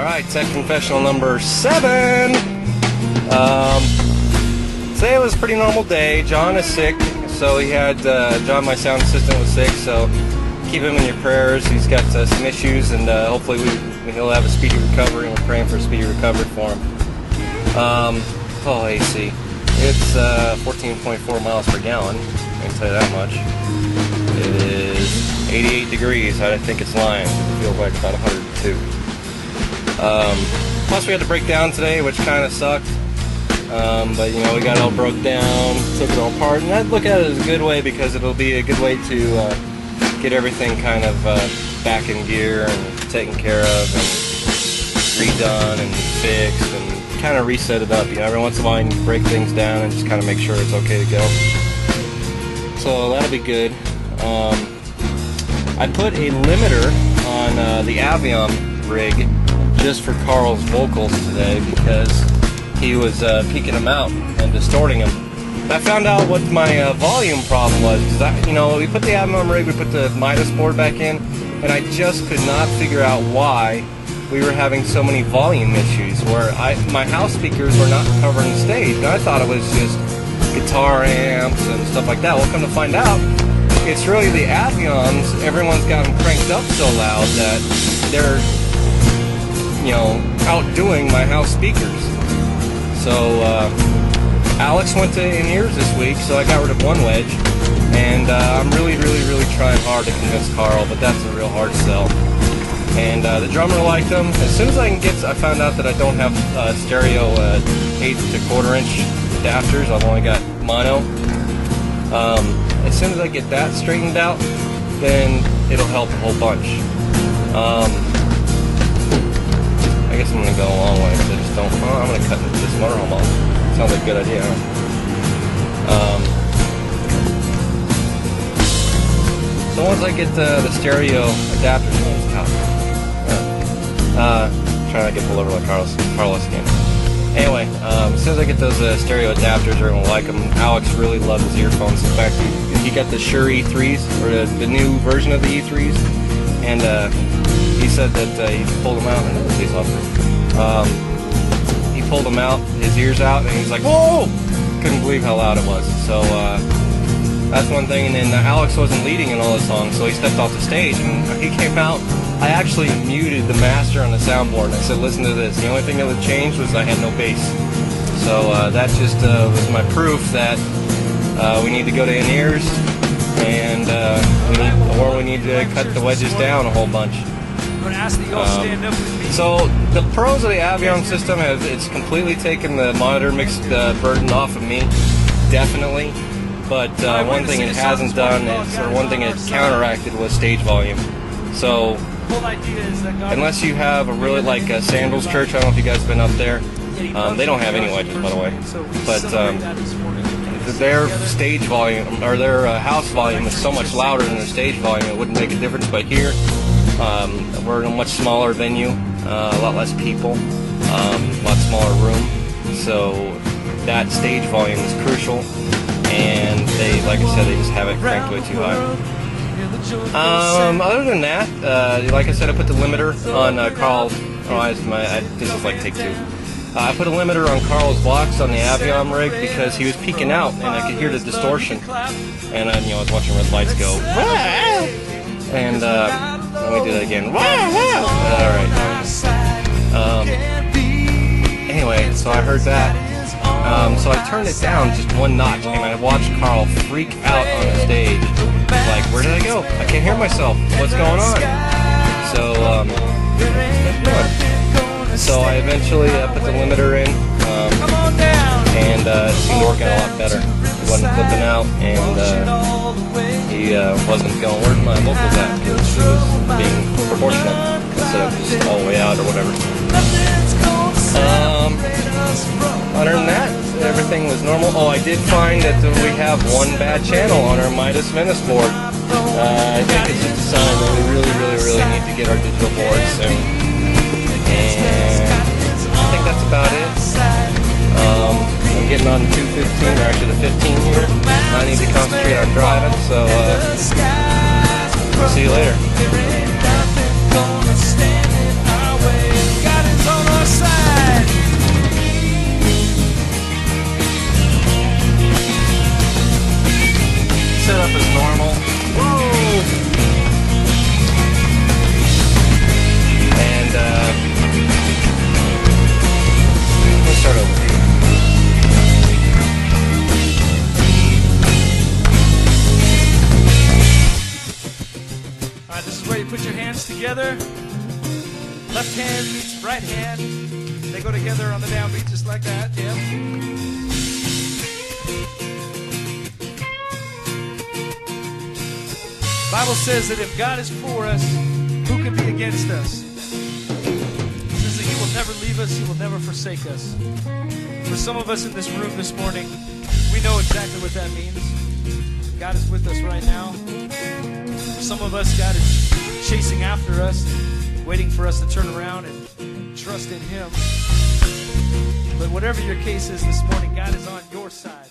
Alright, tech confessional number 7. Today was a pretty normal day. John is sick, so he had, John, my sound assistant, was sick, so keep him in your prayers. He's got some issues, and hopefully he'll have a speedy recovery, and we're praying for a speedy recovery for him. AC. It's 14.4 miles per gallon, I can tell you that much. It is 88 degrees. I think it's lying. It feels like about 102. Plus we had to break down today, which kind of sucked. But you know, we got it all broke down, took it all apart, and I look at it as a good way because it'll be a good way to get everything kind of back in gear and taken care of and redone and fixed and kind of reset it up. You know, every once in a while you can break things down and just kind of make sure it's okay to go. So that'll be good. I put a limiter on the Avion rig just for Carl's vocals today because he was peaking them out and distorting them. I found out what my volume problem was because we put the Avion rig, we put the Midas board back in, and I just could not figure out why we were having so many volume issues where my house speakers were not covering the stage. And I thought it was just guitar amps and stuff like that. Well, come to find out, it's really the Avions. Everyone's got them cranked up so loud that they're, outdoing my house speakers. So Alex went to in-ears this week, so I got rid of one wedge, and I'm really trying hard to convince Carl, but that's a real hard sell. And the drummer liked them. As soon as I found out that I don't have stereo 8 to 1/4 inch adapters. I've only got mono. As soon as I get that straightened out, then it'll help a whole bunch. I guess I'm gonna go a long way because I just don't. I'm gonna cut this motorhome off. Sounds like a good idea, huh? So once I get the stereo adapters, trying not to get pulled over like Carlos again. Anyway, as soon as I get those stereo adapters, they're gonna like them. Alex really loves his earphones. In fact, he got the Shure E3s, or the new version of the E3s, and he said that he pulled them out. And these off. He pulled them out, his ears out, and he's like, "Whoa!" Couldn't believe how loud it was. So that's one thing. And then Alex wasn't leading in all the songs, so he stepped off the stage, and he came out. I actually muted the master on the soundboard, and I said, "Listen to this." The only thing that would change was I had no bass. So that just was my proof that we need to go to in-ears, and we need to cut the wedges down a whole bunch. So the pros of the Avion system it's completely taken the monitor mix burden off of me, definitely. But one thing it hasn't done is, or one thing it counteracted, was stage volume. So unless you have a really like Sandals Church, I don't know if you guys have been up there. They don't have any wedges, by the way. But their stage volume, or their house volume, is so much louder than their stage volume, it wouldn't make a difference. But here, we're in a much smaller venue, a lot less people, a lot smaller room. So that stage volume is crucial. And they, like I said, they just have it cranked way too high. Other than that, like I said, I put the limiter on Carl's. This is like take 2. I put a limiter on Carl's blocks on the Avion rig because he was peeking out, and I could hear the distortion. And I was watching red lights go. And let me do that again. All right. Anyway, so I heard that. So I turned it down just one notch, and I watched Carl freak out on the stage. Like, where did I go? I can't hear myself. What's going on? So I eventually put the limiter in, and it seemed to work out a lot better. It wasn't flipping out, and he wasn't going, "Where's my vocals at?" Because it was being proportional instead of just all the way out or whatever. Other than that, everything was normal. Oh, I did find that we have one bad channel on our Midas Venice board. I think it's just a sign that we really need to get our digital board soon. And I think that's about it. I'm getting on 215, or actually the 15 here. I need to concentrate on driving, so we'll see you later. as normal. Whoa! And let's start over here. All right, this is where you put your hands together. Left hand meets right hand. They go together on the downbeat just like that. Yep. Bible says that if God is for us, who can be against us? It says that He will never leave us, He will never forsake us. For some of us in this room this morning, we know exactly what that means. God is with us right now. For some of us, God is chasing after us, waiting for us to turn around and trust in Him. But whatever your case is this morning, God is on your side.